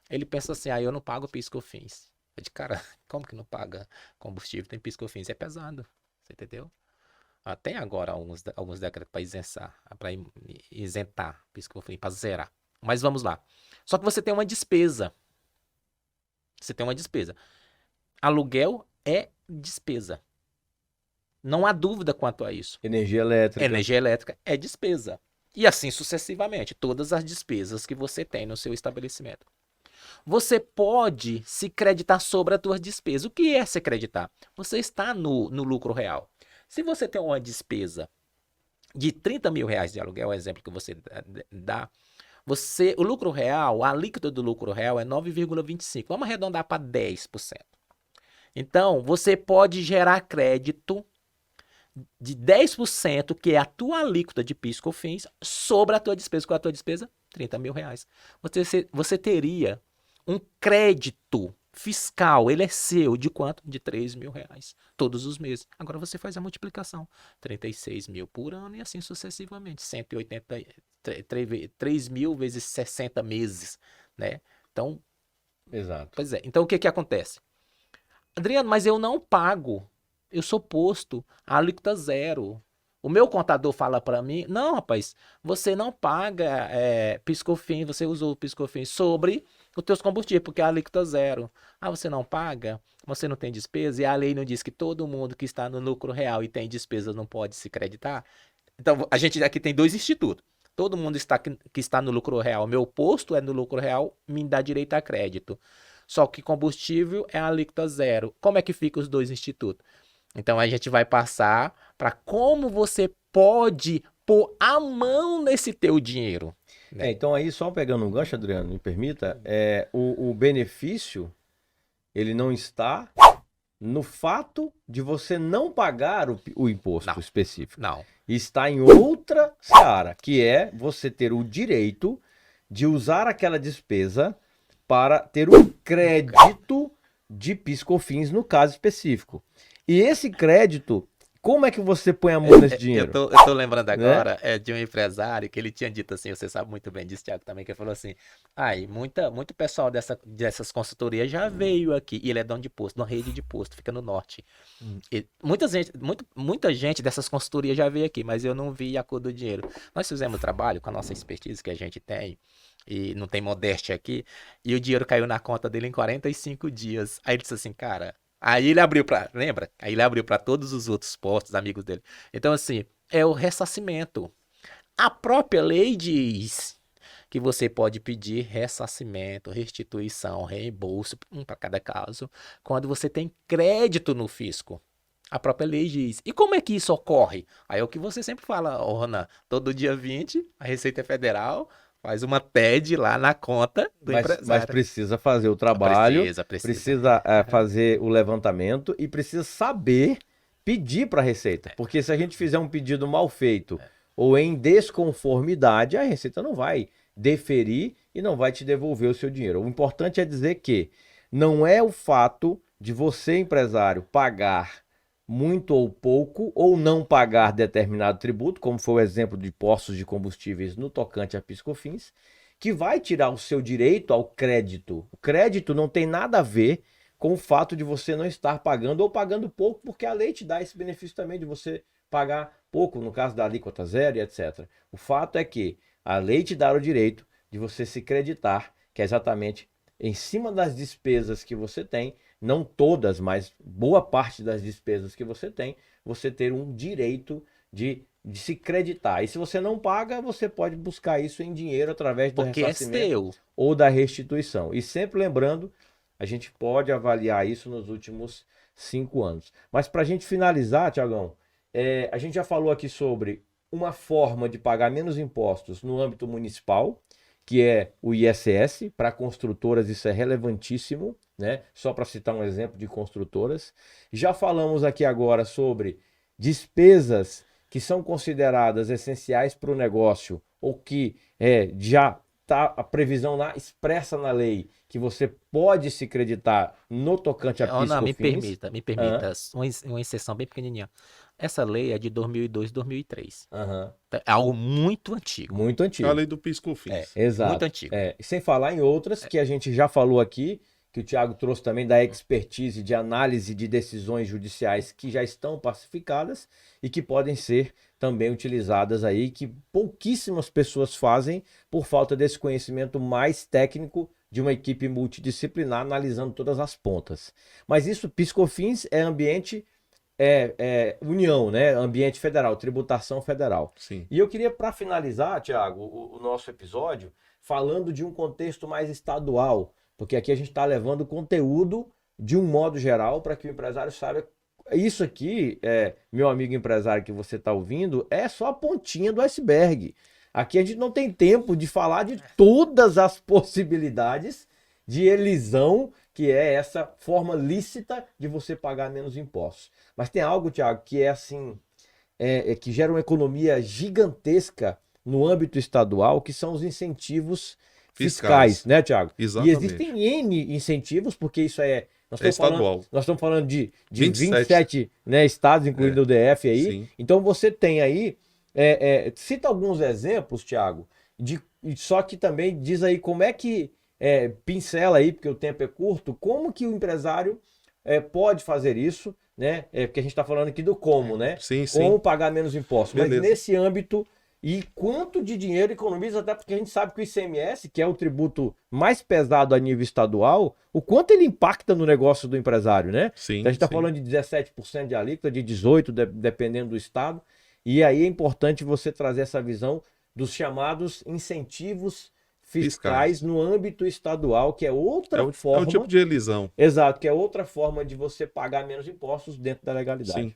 ele pensa assim, eu não pago PIS/COFINS. Cara, como que não paga combustível? Tem PIS/COFINS, é pesado, você entendeu? Tem agora alguns decretos para isentar PIS/COFINS, para zerar. Mas vamos lá. Só que você tem uma despesa. Você tem uma despesa. Aluguel é despesa. Não há dúvida quanto a isso. Energia elétrica. Energia elétrica é despesa. E assim sucessivamente, todas as despesas que você tem no seu estabelecimento. Você pode se creditar sobre as suas despesas. O que é se creditar? Você está no lucro real. Se você tem uma despesa de 30 mil reais de aluguel, é o exemplo que você dá, o lucro real, a alíquota do lucro real é 9,25%. Vamos arredondar para 10%. Então, você pode gerar crédito de 10%, que é a tua alíquota de PIS/COFINS, sobre a tua despesa. Qual é a tua despesa? 30 mil reais. Você teria um crédito fiscal, ele é seu, de quanto? De 3 mil reais, todos os meses. Agora você faz a multiplicação, 36 mil por ano e assim sucessivamente, 3 mil vezes 60 meses, né? Então, exato. Pois é, então o que acontece? Adriano, mas eu não pago, eu sou posto a alíquota zero. O meu contador fala para mim, não, rapaz, você não paga PIS/COFINS, você usou o PIS/COFINS sobre os teus combustíveis, porque a alíquota zero. Você não paga, você não tem despesa, e a lei não diz que todo mundo que está no lucro real e tem despesa não pode se creditar. Então, a gente aqui tem dois institutos. Todo mundo que está no lucro real, meu posto é no lucro real, me dá direito a crédito. Só que combustível é a alíquota zero. Como é que fica os dois institutos? Então a gente vai passar para como você pode pôr a mão nesse teu dinheiro. Né? Então aí, só pegando um gancho, Adriano, me permita, o benefício ele não está no fato de você não pagar o imposto Não. específico. Não. Está em outra seara, que é você ter o direito de usar aquela despesa para ter um crédito de PIS/COFINS no caso específico. E esse crédito, como é que você põe a mão nesse dinheiro? Eu tô lembrando agora de um empresário que ele tinha dito assim, você sabe muito bem disso, Thiago, também, que ele falou assim, muito pessoal dessas consultorias já veio aqui, e ele é dono de posto, de uma rede de posto, fica no norte. E muita gente dessas consultorias já veio aqui, mas eu não vi a cor do dinheiro. Nós fizemos o trabalho com a nossa expertise que a gente tem, e não tem modéstia aqui, e o dinheiro caiu na conta dele em 45 dias. Aí ele disse assim, cara... Aí ele abriu lembra? Aí ele abriu para todos os outros postos, amigos dele. Então, assim, é o ressarcimento. A própria lei diz que você pode pedir ressarcimento, restituição, reembolso, para cada caso, quando você tem crédito no fisco. A própria lei diz. E como é que isso ocorre? Aí é o que você sempre fala, Ronan, todo dia 20, a Receita Federal faz uma TED lá na conta do empresário. Mas precisa fazer o trabalho, precisa Uhum. fazer o levantamento e precisa saber pedir para a Receita. Porque se a gente fizer um pedido mal feito ou em desconformidade, a Receita não vai deferir e não vai te devolver o seu dinheiro. O importante é dizer que não é o fato de você, empresário, pagar muito ou pouco, ou não pagar determinado tributo, como foi o exemplo de postos de combustíveis no tocante a PIS/COFINS, que vai tirar o seu direito ao crédito. O crédito não tem nada a ver com o fato de você não estar pagando ou pagando pouco, porque a lei te dá esse benefício também de você pagar pouco, no caso da alíquota zero e etc. O fato é que a lei te dá o direito de você se creditar, que é exatamente em cima das despesas que você tem, não todas, mas boa parte das despesas que você tem, você ter um direito de se creditar. E se você não paga, você pode buscar isso em dinheiro através do ressarcimento ou da restituição. E sempre lembrando, a gente pode avaliar isso nos últimos 5 anos. Mas para a gente finalizar, Tiagão, a gente já falou aqui sobre uma forma de pagar menos impostos no âmbito municipal, que é o ISS. Para construtoras isso é relevantíssimo, né? Só para citar um exemplo de construtoras. Já falamos aqui agora sobre despesas que são consideradas essenciais para o negócio ou que já está a previsão expressa na lei que você pode se creditar no tocante a PIS/COFINS. Me permita, uma exceção bem pequenininha. Essa lei é de 2002, 2003. É algo muito antigo. Muito antigo. É a lei do PIS/COFINS. Exato. Muito antigo. Sem falar em outras que a gente já falou aqui, que o Thiago trouxe também da expertise de análise de decisões judiciais que já estão pacificadas e que podem ser também utilizadas aí, que pouquíssimas pessoas fazem por falta desse conhecimento mais técnico de uma equipe multidisciplinar analisando todas as pontas. Mas isso, PIS/COFINS é ambiente União, né? Ambiente federal, tributação federal. Sim. E eu queria, para finalizar, Thiago, o nosso episódio, falando de um contexto mais estadual, porque aqui a gente está levando conteúdo de um modo geral para que o empresário saiba. Isso aqui, meu amigo empresário que você está ouvindo, é só a pontinha do iceberg. Aqui a gente não tem tempo de falar de todas as possibilidades de elisão, que é essa forma lícita de você pagar menos impostos. Mas tem algo, Thiago, que é assim, que gera uma economia gigantesca no âmbito estadual, que são os incentivos fiscais, né, Thiago? Exatamente. E existem N incentivos, porque isso nós estamos falando de 27 né, estados, incluindo o DF aí. Sim. Então você tem aí, cita alguns exemplos, Thiago, só que também diz aí como é que, pincela aí, porque o tempo é curto, como que o empresário pode fazer isso, né? Porque a gente está falando aqui do como, né? Sim. Como pagar menos impostos. Beleza. Mas nesse âmbito, e quanto de dinheiro economiza, até porque a gente sabe que o ICMS, que é o tributo mais pesado a nível estadual, o quanto ele impacta no negócio do empresário, né? Sim, então a gente está falando de 17% de alíquota, de 18%, dependendo do estado. E aí é importante você trazer essa visão dos chamados incentivos fiscais no âmbito estadual, que é outra forma... É um tipo de elisão. Exato, que é outra forma de você pagar menos impostos dentro da legalidade. Sim.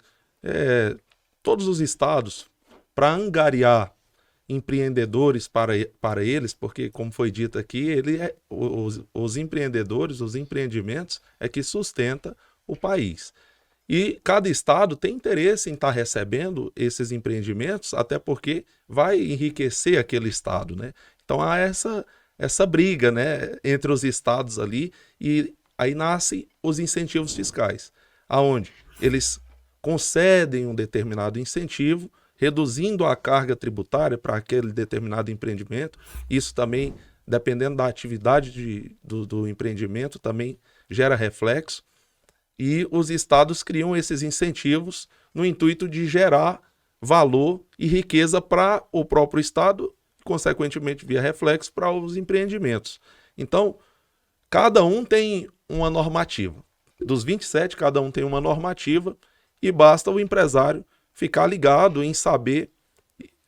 Todos os estados, para angariar empreendedores para eles, porque, como foi dito aqui, os empreendedores, os empreendimentos é que sustenta o país. E cada estado tem interesse em estar recebendo esses empreendimentos, até porque vai enriquecer aquele estado, né? Então há essa briga, né, entre os estados ali, e aí nascem os incentivos fiscais, aonde eles concedem um determinado incentivo, reduzindo a carga tributária para aquele determinado empreendimento. Isso também, dependendo da atividade do empreendimento, também gera reflexo. E os estados criam esses incentivos no intuito de gerar valor e riqueza para o próprio estado, consequentemente, via reflexo, para os empreendimentos. Então, cada um tem uma normativa. Dos 27, cada um tem uma normativa e basta o empresário ficar ligado em saber,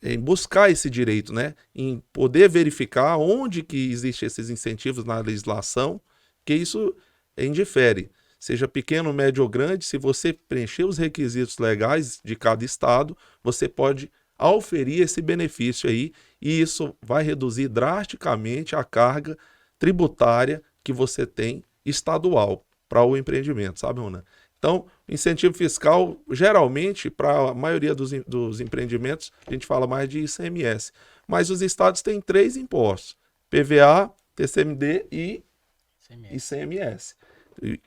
em buscar esse direito, né? Em poder verificar onde que existem esses incentivos na legislação, que isso indifere. Seja pequeno, médio ou grande, se você preencher os requisitos legais de cada estado, você pode auferir esse benefício aí, e isso vai reduzir drasticamente a carga tributária que você tem estadual para o empreendimento, sabe, Rona? Então, incentivo fiscal, geralmente, para a maioria dos empreendimentos, a gente fala mais de ICMS. Mas os estados têm 3 impostos: PVA, TCMD e ICMS.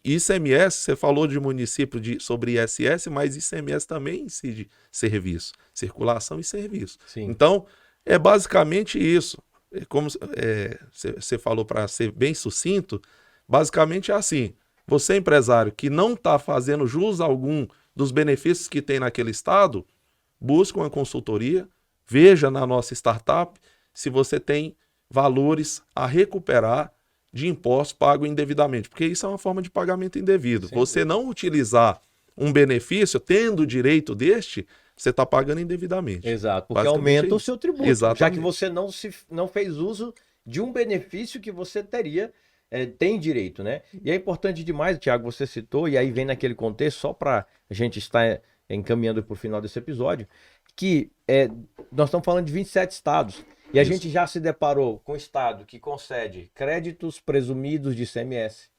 ICMS, você falou de município sobre ISS, mas ICMS também incide serviço, circulação e serviço. Sim. Então, é basicamente isso. Como você falou, para ser bem sucinto, basicamente é assim: você, empresário, que não está fazendo jus algum dos benefícios que tem naquele estado, busca uma consultoria, veja na nossa startup se você tem valores a recuperar de impostos pagos indevidamente, porque isso é uma forma de pagamento indevido. Sim. Você não utilizar um benefício, tendo o direito deste, você está pagando indevidamente. Exato, porque aumenta o seu tributo, Exatamente. já que você não fez uso de um benefício que você tem direito, né? E é importante demais, Thiago, você citou, e aí vem naquele contexto, só para a gente estar encaminhando para o final desse episódio, que nós estamos falando de 27 estados, e a gente já se deparou com um estado que concede créditos presumidos de ICMS,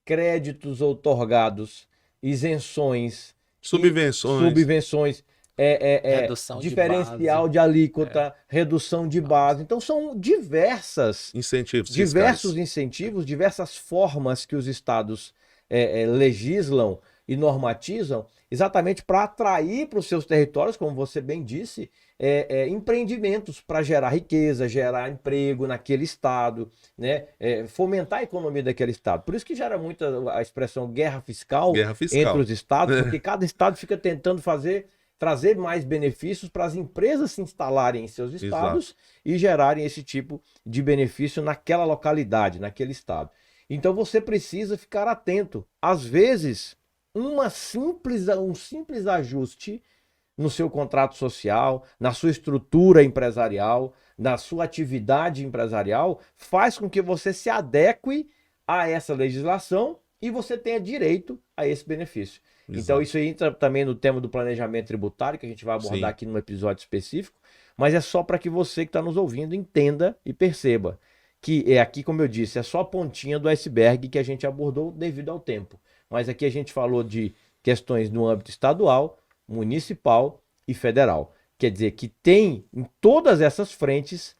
créditos outorgados, isenções, subvenções, redução diferencial de alíquota, redução de base. Então são diversos incentivos, diversas formas que os estados legislam e normatizam, exatamente para atrair para os seus territórios, como você bem disse, empreendimentos para gerar riqueza, gerar emprego naquele estado, né? Fomentar a economia daquele estado. Por isso que gera muito a expressão guerra fiscal entre os estados, porque cada estado fica tentando trazer mais benefícios para as empresas se instalarem em seus estados e gerarem esse tipo de benefício naquela localidade, naquele estado. Então você precisa ficar atento. Às vezes, um simples ajuste no seu contrato social, na sua estrutura empresarial, na sua atividade empresarial, faz com que você se adeque a essa legislação e você tenha direito a esse benefício. Exato. Então isso entra também no tema do planejamento tributário, que a gente vai abordar aqui num episódio específico, mas é só para que você que está nos ouvindo entenda e perceba que aqui, como eu disse, é só a pontinha do iceberg que a gente abordou devido ao tempo. Mas aqui a gente falou de questões no âmbito estadual, municipal e federal. Quer dizer que tem em todas essas frentes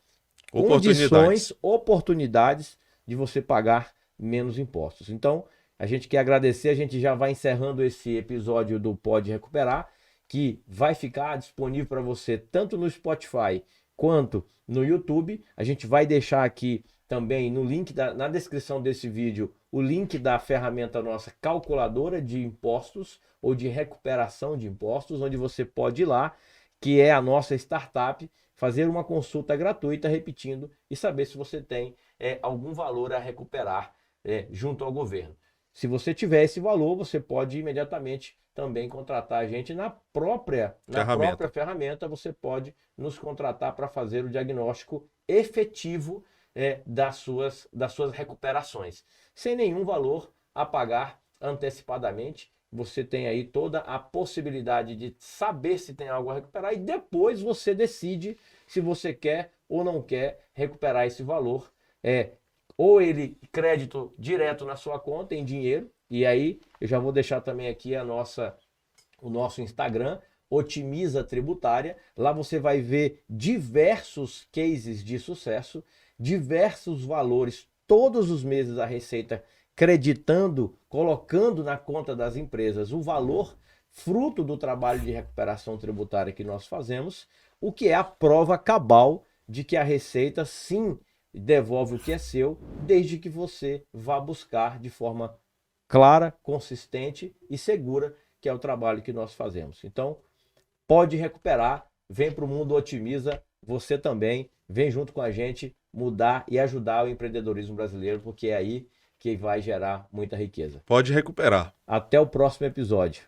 condições, oportunidades de você pagar menos impostos. Então, a gente quer agradecer, a gente já vai encerrando esse episódio do Pode Recuperar, que vai ficar disponível para você tanto no Spotify quanto no YouTube. A gente vai deixar aqui também no link na descrição desse vídeo o link da ferramenta nossa calculadora de impostos ou de recuperação de impostos, onde você pode ir lá, que é a nossa startup, fazer uma consulta gratuita, repetindo, e saber se você tem algum valor a recuperar junto ao governo. Se você tiver esse valor, você pode imediatamente também contratar a gente na própria ferramenta. Você pode nos contratar para fazer o diagnóstico efetivo das suas recuperações, sem nenhum valor a pagar antecipadamente você tem aí toda a possibilidade de saber se tem algo a recuperar e depois você decide se você quer ou não quer recuperar esse valor. Ou ele crédito direto na sua conta em dinheiro, e aí eu já vou deixar também aqui o nosso Instagram, Otimiza Tributária. Lá você vai ver diversos cases de sucesso, diversos valores, todos os meses a Receita creditando, colocando na conta das empresas o valor fruto do trabalho de recuperação tributária que nós fazemos, o que é a prova cabal de que a Receita sim devolve o que é seu, desde que você vá buscar de forma clara, consistente e segura, que é o trabalho que nós fazemos. Então, pode recuperar, vem para o Mundo Otimiza, você também, vem junto com a gente mudar e ajudar o empreendedorismo brasileiro, porque é aí que vai gerar muita riqueza. Pode recuperar. Até o próximo episódio.